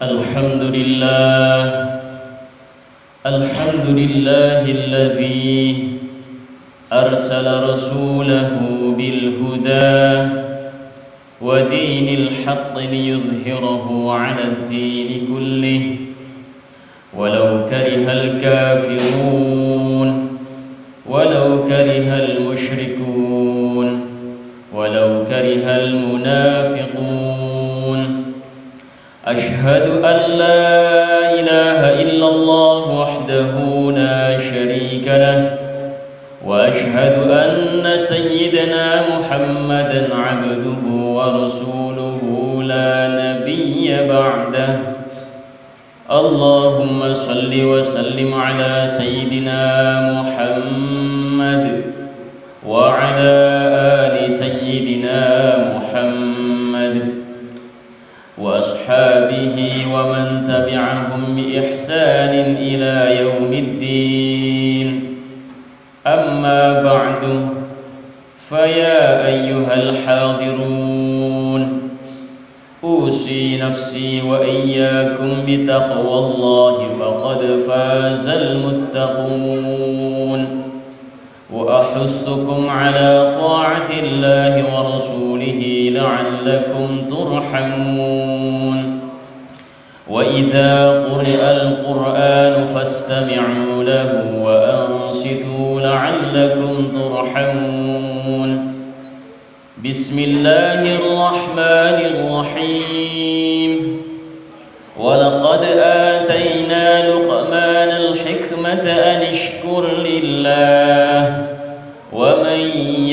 الحمد لله الذي أرسل رسوله بالهدى ودين الحق ليظهره على الدين كله ولو كره الكافرون ولو كره المشركون ولو كره المنافقون أشهد أن لا إله إلا الله وحده لا شريك له وأشهد أن سيدنا محمدا عبده ورسوله لا نبي بعده اللهم صل وسلم على سيدنا محمد وعلى آل سيدنا محمد وأصحابه ومن تبعهم بإحسان إلى يوم الدين أما بعد فيا أيها الحاضرون أوصي نفسي وإياكم بتقوى الله فقد فاز المتقون وأحثكم على طاعة الله ورسوله لعلكم ترحمون وإذا قرئ القرآن فاستمعوا له وأنصتوا لعلكم ترحمون بسم الله الرحمن الرحيم ولقد آتينا لقمان الحكمة أن اشكر لله ومن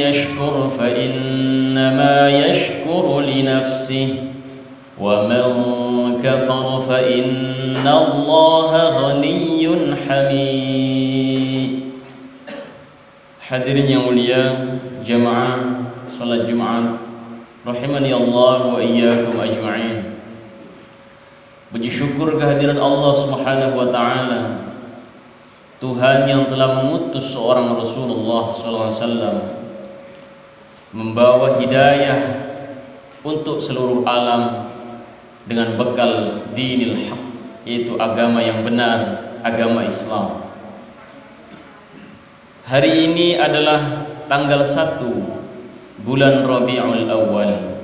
يشكر فإنما يشكر لنفسه ومن كفر فإن الله غني حميد. Hadirin yang mulia, jamaah salat Jumat rahimani Allah wa iyyakum ajma'in. Puji syukur kehadiran Allah Subhanahu wa taala, Tuhan yang telah mengutus seorang Rasulullah sallallahu alaihi wasallam membawa hidayah untuk seluruh alam dengan bekal dinil haq, yaitu agama yang benar, agama Islam. Hari ini adalah tanggal 1 bulan Rabiul Awal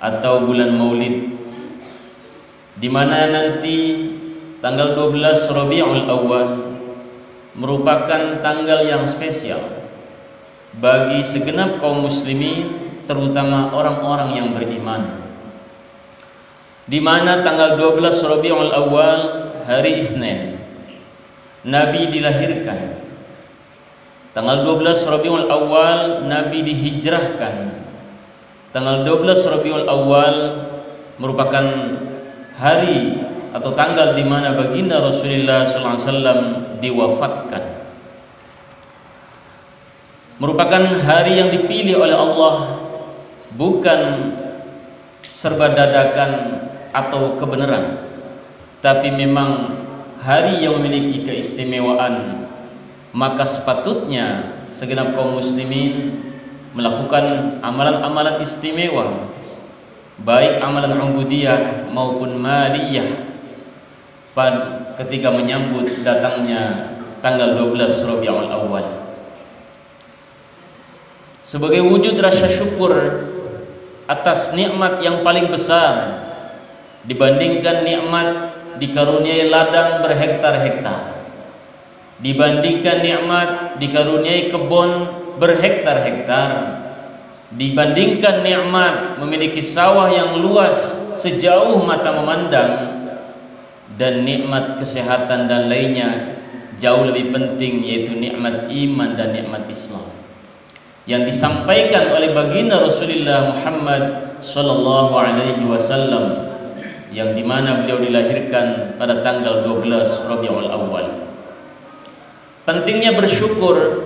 atau bulan Maulid, di mana nanti tanggal 12 Rabiul Awal merupakan tanggal yang spesial bagi segenap kaum muslimin, terutama orang-orang yang beriman, di mana tanggal 12 Rabiul Awal hari Isnin Nabi dilahirkan. Tanggal 12 Rabiul Awal Nabi dihijrahkan. Tanggal 12 Rabiul Awal merupakan hari atau tanggal di mana baginda Rasulullah sallallahu alaihi wasallam diwafatkan. Merupakan hari yang dipilih oleh Allah, bukan serba dadakan atau kebenaran, tapi memang hari yang memiliki keistimewaan. Maka sepatutnya segenap kaum muslimin melakukan amalan-amalan istimewa, baik amalan ubudiyah maupun maliyah, ketika menyambut datangnya tanggal 12 Rabiul Awal, sebagai wujud rasa syukur atas nikmat yang paling besar dibandingkan nikmat dikaruniai ladang berhektar-hektar, dibandingkan nikmat dikaruniai kebun berhektar-hektar, dibandingkan nikmat memiliki sawah yang luas sejauh mata memandang, dan nikmat kesehatan dan lainnya jauh lebih penting, yaitu nikmat iman dan nikmat Islam yang disampaikan oleh baginda Rasulullah Muhammad sallallahu alaihi wasallam, yang dimana beliau dilahirkan pada tanggal 12 Rabiul Awal. Pentingnya bersyukur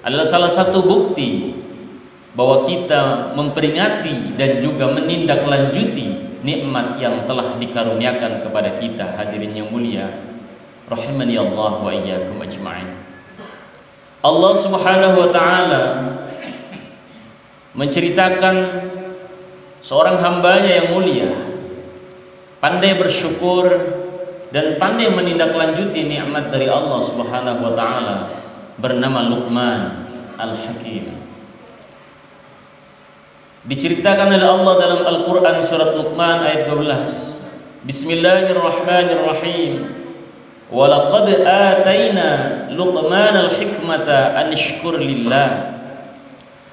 adalah salah satu bukti bahwa kita memperingati dan juga menindaklanjuti nikmat yang telah dikaruniakan kepada kita. Hadirin yang mulia, rahimani Allah wa iyyakum ajma'in. Allah Subhanahu wa taala menceritakan seorang hambanya yang mulia pandai bersyukur dan pandai menindaklanjuti nikmat dari Allah Subhanahu wa taala, bernama Luqman Al-Hakim. Diceritakan oleh Allah dalam Al-Qur'an surat Luqman ayat 12. Bismillahirrahmanirrahim. Walaqad ataina Luqmanal hikmata an yashkur lillah.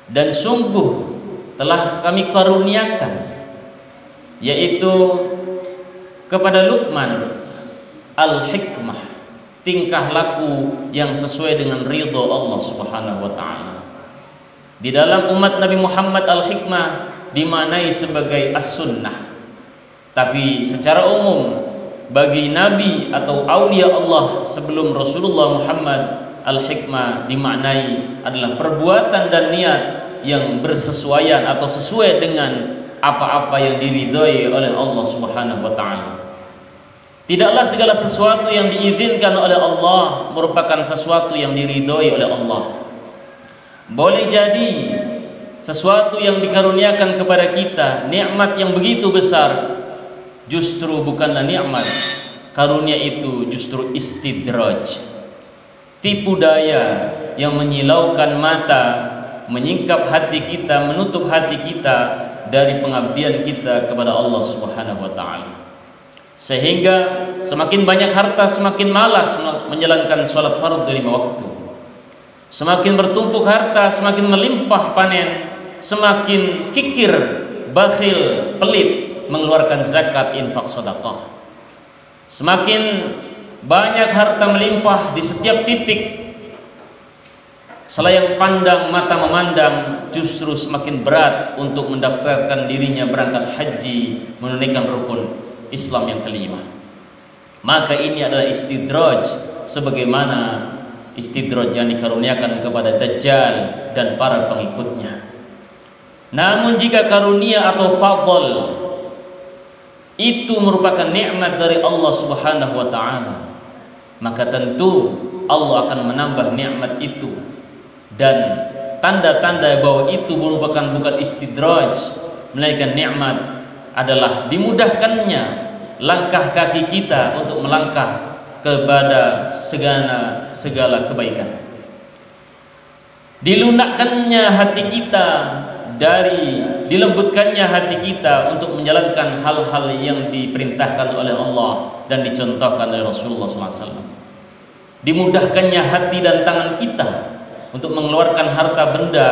Dan sungguh telah kami karuniakan, yaitu kepada Luqman al-hikmah, tingkah laku yang sesuai dengan ridho Allah Subhanahu wa taala. Di dalam umat Nabi Muhammad al-hikmah dimaknai sebagai as-sunnah. Tapi secara umum bagi nabi atau aulia Allah sebelum Rasulullah Muhammad, al-hikmah dimaknai adalah perbuatan dan niat yang bersesuaian atau sesuai dengan apa-apa yang diridhoi oleh Allah Subhanahu wa taala. Tidaklah segala sesuatu yang diizinkan oleh Allah merupakan sesuatu yang diridhoi oleh Allah. Boleh jadi sesuatu yang dikaruniakan kepada kita, nikmat yang begitu besar, justru bukanlah nikmat. Karunia itu justru istidraj, tipu daya yang menyilaukan mata, menyingkap hati kita, menutup hati kita dari pengabdian kita kepada Allah Subhanahu wa taala. Sehingga semakin banyak harta semakin malas menjalankan sholat fardu 5 waktu. Semakin bertumpuk harta semakin melimpah panen, semakin kikir, bakhil, pelit mengeluarkan zakat, infak, sedekah. Semakin banyak harta melimpah di setiap titik, selayang pandang mata memandang, justru semakin berat untuk mendaftarkan dirinya berangkat haji, menunaikan rukun Islam yang kelima. Maka ini adalah istidraj, sebagaimana istidraj yang dikaruniakan kepada Dajjal dan para pengikutnya. Namun jika karunia atau fadl itu merupakan nikmat dari Allah Subhanahu wa taala, maka tentu Allah akan menambah nikmat itu. Dan tanda-tanda bahwa itu merupakan bukan istidraj melainkan nikmat adalah dimudahkannya langkah kaki kita untuk melangkah kepada segala kebaikan, dilunakkannya hati kita, dilembutkannya hati kita untuk menjalankan hal-hal yang diperintahkan oleh Allah dan dicontohkan oleh Rasulullah SAW. Dimudahkannya hati dan tangan kita untuk mengeluarkan harta benda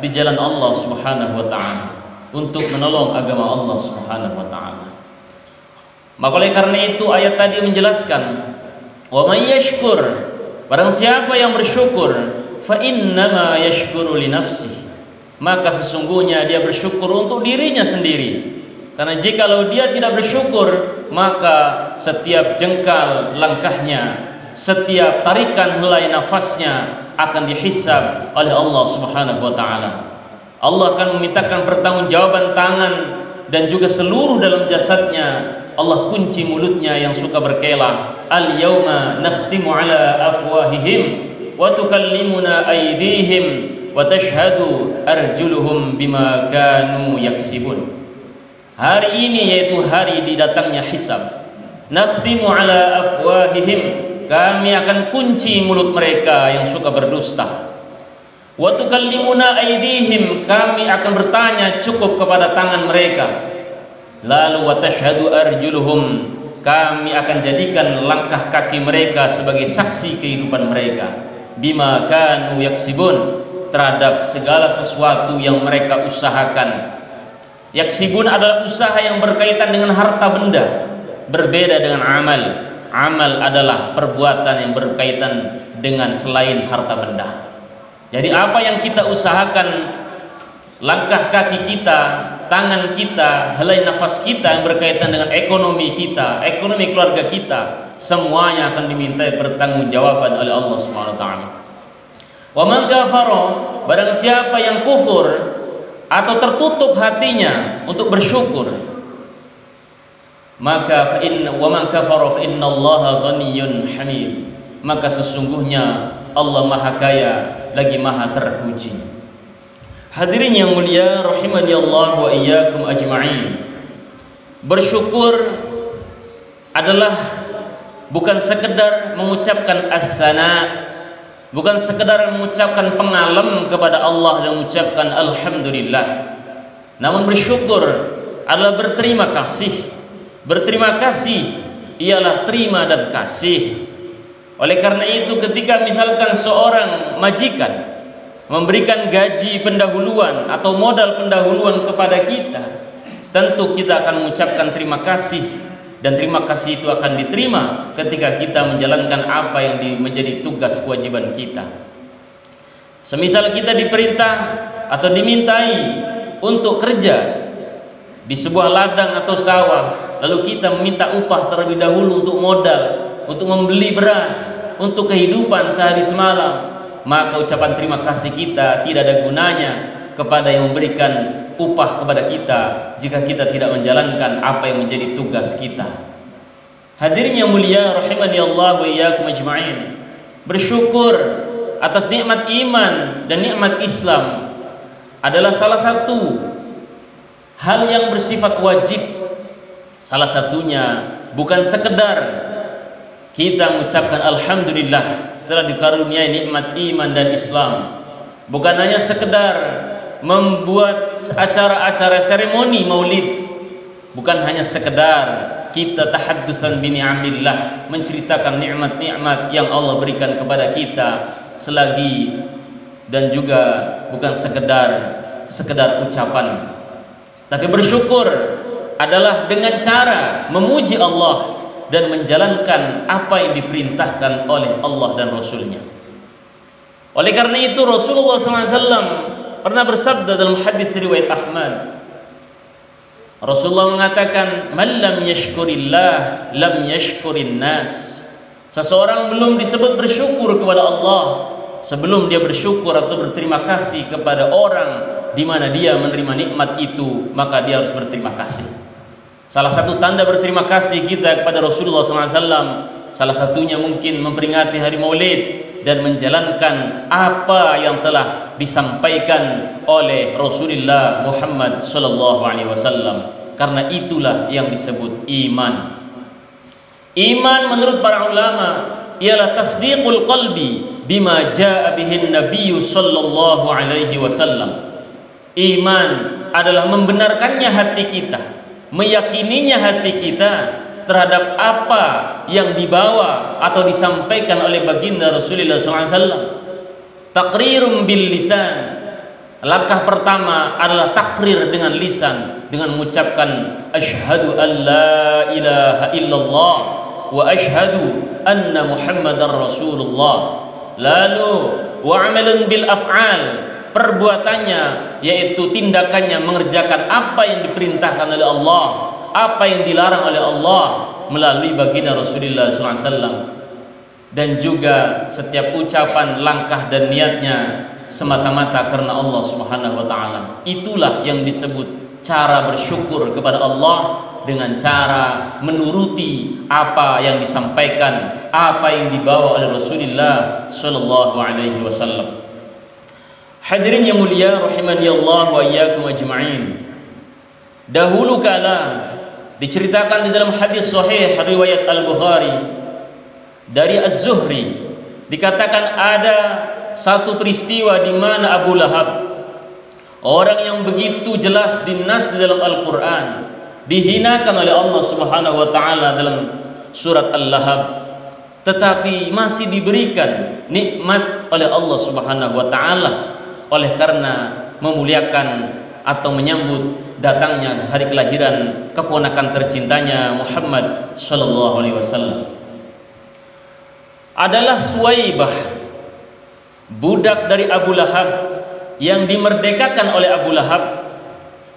di jalan Allah Subhanahu wa taala, untuk menolong agama Allah Subhanahu wa taala. Maka oleh karena itu ayat tadi menjelaskan, wa may yashkur, barang siapa yang bersyukur, fa innama yashkuru li nafsihi, maka sesungguhnya dia bersyukur untuk dirinya sendiri. Karena jikalau dia tidak bersyukur, maka setiap jengkal langkahnya, setiap tarikan helai nafasnya akan dihisab oleh Allah Subhanahu wa taala. Allah akan memintakan pertanggungjawaban tangan dan juga seluruh dalam jasadnya. Allah kunci mulutnya yang suka berkelah. Al-yauma nakhtimu ala afwahihim wa tukallimuna aydihim wa tashhadu arjuluhum bima kanu yaksibun. Hari ini yaitu hari didatangnya hisab. Nakhtimu ala afwahihim, kami akan kunci mulut mereka yang suka berdusta. Wa tukallimuna aydihim, kami akan bertanya cukup kepada tangan mereka. Lalu wa tashhadu arjuluhum, kami akan jadikan langkah kaki mereka sebagai saksi kehidupan mereka. Bima kanu yaksibun, terhadap segala sesuatu yang mereka usahakan. Yaksibun adalah usaha yang berkaitan dengan harta benda, berbeda dengan amal. Amal adalah perbuatan yang berkaitan dengan selain harta benda. Jadi apa yang kita usahakan, langkah kaki kita, tangan kita, helai nafas kita yang berkaitan dengan ekonomi kita, ekonomi keluarga kita, semuanya akan dimintai pertanggungjawaban oleh Allah Subhanahu wa taala. Wa man kafara, barang siapa yang kufur atau tertutup hatinya untuk bersyukur, maka wa man kafara fa innallaha ghaniyyun hamid, maka sesungguhnya Allah Maha Kaya lagi Maha terpuji. Hadirin yang mulia rahimani Allah wa iyyakum ajma'in. Bersyukur adalah bukan sekedar mengucapkan as-sana, bukan sekedar mengucapkan pengalam kepada Allah dan mengucapkan alhamdulillah, namun bersyukur adalah berterima kasih. Berterima kasih ialah terima dan kasih. Oleh karena itu, ketika misalkan seorang majikan memberikan gaji pendahuluan atau modal pendahuluan kepada kita, tentu kita akan mengucapkan terima kasih, dan terima kasih itu akan diterima ketika kita menjalankan apa yang menjadi tugas kewajiban kita. Semisal kita diperintah atau dimintai untuk kerja di sebuah ladang atau sawah, lalu kita meminta upah terlebih dahulu untuk modal, untuk membeli beras, untuk kehidupan sehari semalam, maka ucapan terima kasih kita tidak ada gunanya kepada yang memberikan upah kepada kita jika kita tidak menjalankan apa yang menjadi tugas kita. Hadirin yang mulia rahimani Allah wa iyyakum ajma'in, bersyukur atas nikmat iman dan nikmat Islam adalah salah satu hal yang bersifat wajib. Salah satunya bukan sekedar kita mengucapkan alhamdulillah telah dikaruniai nikmat iman dan Islam, bukan hanya sekedar membuat acara-acara seremoni maulid, bukan hanya sekedar kita tahaddusan bi ni'amillah, menceritakan nikmat-nikmat yang Allah berikan kepada kita selagi, dan juga bukan sekedar ucapan, tapi bersyukur adalah dengan cara memuji Allah dan menjalankan apa yang diperintahkan oleh Allah dan Rasulnya. Oleh karena itu Rasulullah SAW pernah bersabda dalam hadis riwayat Ahmad, Rasulullah mengatakan, man lam yashkurillah lam yashkurin nas. Seseorang belum disebut bersyukur kepada Allah sebelum dia bersyukur atau berterima kasih kepada orang di mana dia menerima nikmat itu, maka dia harus berterima kasih. Salah satu tanda berterima kasih kita kepada Rasulullah SAW, salah satunya mungkin memperingati hari Maulid dan menjalankan apa yang telah disampaikan oleh Rasulullah Muhammad SAW, karena itulah yang disebut iman. Iman menurut para ulama ialah tasdiqul qalbi bima jaa bihin nabiyyu sallallahu alaihi wasallam. Iman adalah membenarkannya hati kita, meyakininya hati kita terhadap apa yang dibawa atau disampaikan oleh baginda Rasulullah SAW. Takrirum bil lisan, langkah pertama adalah takrir dengan lisan, dengan mengucapkan asyhadu an la ilaha illallah wa asyhadu anna muhammadar rasulullah. Lalu wa amalun bil af'al, perbuatannya yaitu tindakannya mengerjakan apa yang diperintahkan oleh Allah, apa yang dilarang oleh Allah melalui baginda Rasulullah SAW. Dan juga setiap ucapan, langkah dan niatnya semata-mata karena Allah Subhanahu wa taala. Itulah yang disebut cara bersyukur kepada Allah, dengan cara menuruti apa yang disampaikan, apa yang dibawa oleh Rasulullah sallallahu alaihi wasallam. Hadirin yang mulia rahimani Allah wa iyyakum ajma'in. Dahulu kala diceritakan di dalam hadis sahih riwayat Al-Bukhari dari Az-Zuhri, dikatakan ada satu peristiwa di mana Abu Lahab, orang yang begitu jelas dinas di dalam Al-Qur'an, dihinakan oleh Allah Subhanahu wa taala dalam surat Al-Lahab, tetapi masih diberikan nikmat oleh Allah Subhanahu wa taala oleh karena memuliakan atau menyambut datangnya hari kelahiran keponakan tercintanya Muhammad sallallahu alaihi wasallam. Adalah Suwaibah, budak dari Abu Lahab yang dimerdekakan oleh Abu Lahab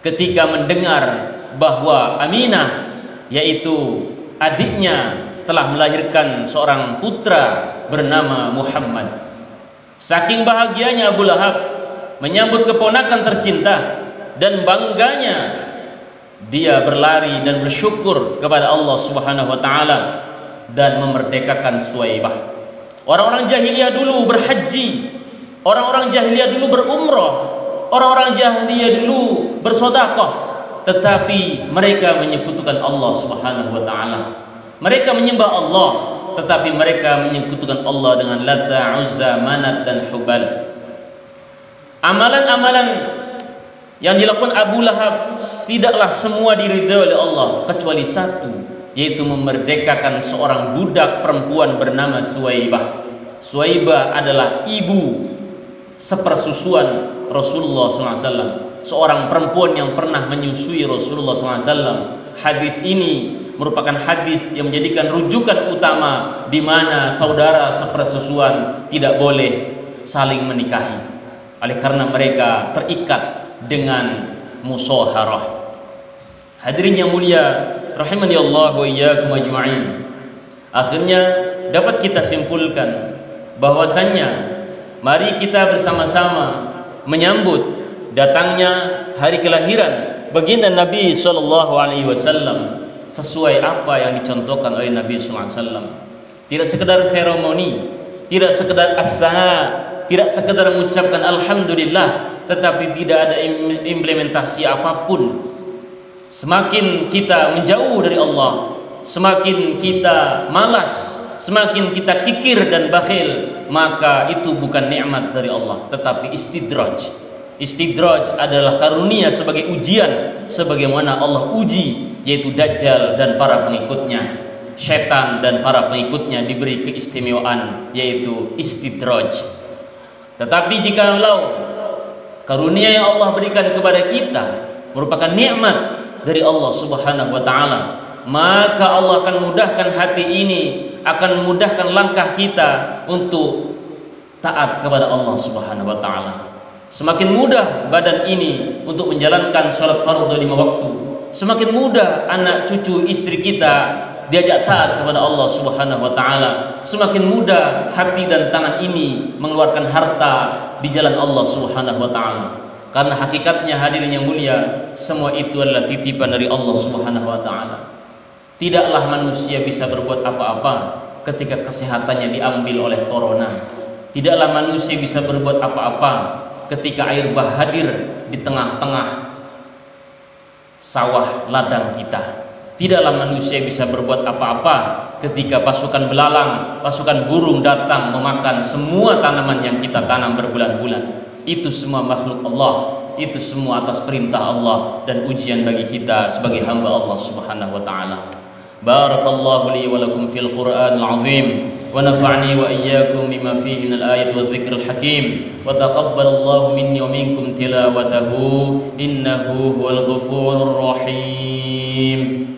ketika mendengar bahwa Aminah, yaitu adiknya, telah melahirkan seorang putra bernama Muhammad. Saking bahagianya Abu Lahab menyambut keponakan tercinta, dan bangganya dia berlari dan bersyukur kepada Allah Subhanahu wa taala dan memerdekakan Suwaibah. Orang-orang jahiliyah dulu berhaji, orang-orang jahiliyah dulu berumrah, orang-orang jahiliyah dulu bersedekah, tetapi mereka menyekutukan Allah Subhanahu wa taala. Mereka menyembah Allah, tetapi mereka menyekutukan Allah dengan Lata, Uzza, Manat dan Hubal. Amalan-amalan yang dilakukan Abu Lahab tidaklah semua diridhai oleh Allah kecuali satu, yaitu memerdekakan seorang budak perempuan bernama Suwaibah. Suwaibah adalah ibu sepersusuan Rasulullah SAW, seorang perempuan yang pernah menyusui Rasulullah SAW. Hadis ini merupakan hadis yang menjadikan rujukan utama di mana saudara sepersusuan tidak boleh saling menikahi, oleh karena mereka terikat dengan musaharah. Hadirin yang mulia, rahimani Allah wa iyyakum ajma'in. Akhirnya dapat kita simpulkan bahwasannya mari kita bersama-sama menyambut datangnya hari kelahiran baginda Nabi SAW sesuai apa yang dicontohkan oleh Nabi SAW. Tidak sekedar seremoni, tidak sekedar as-sana, tidak sekedar mengucapkan alhamdulillah, tetapi tidak ada implementasi apapun. Semakin kita menjauh dari Allah, semakin kita malas, semakin kita kikir dan bakhil, maka itu bukan nikmat dari Allah, tetapi istidraj. Istidraj adalah karunia sebagai ujian, sebagaimana Allah uji yaitu Dajjal dan para pengikutnya. Setan dan para pengikutnya diberi keistimewaan yaitu istidraj. Tetapi jikalau karunia yang Allah berikan kepada kita merupakan nikmat dari Allah Subhanahu wa taala, maka Allah akan mudahkan hati ini, akan memudahkan langkah kita untuk taat kepada Allah Subhanahu wa taala. Semakin mudah badan ini untuk menjalankan sholat fardu 5 waktu, semakin mudah anak cucu istri kita diajak taat kepada Allah Subhanahu wa taala, semakin mudah hati dan tangan ini mengeluarkan harta di jalan Allah Subhanahu wa taala. Karena hakikatnya hadirin yang mulia, semua itu adalah titipan dari Allah Subhanahu wa taala. Tidaklah manusia bisa berbuat apa-apa ketika kesehatannya diambil oleh corona. Tidaklah manusia bisa berbuat apa-apa ketika air bah hadir di tengah-tengah sawah ladang kita. Tidaklah manusia bisa berbuat apa-apa ketika pasukan belalang, pasukan burung datang memakan semua tanaman yang kita tanam berbulan-bulan. Itu semua makhluk Allah, itu semua atas perintah Allah dan ujian bagi kita sebagai hamba Allah Subhanahu wa taala. Barakallahu li wa lakum fil Qur'anil azim wa nafa'ni wa iyyakum bima fihi minal ayati wadh-dhikril hakim wa taqabbalallahu minni wa minkum tilawatahu innahu huwal ghafurur rahim.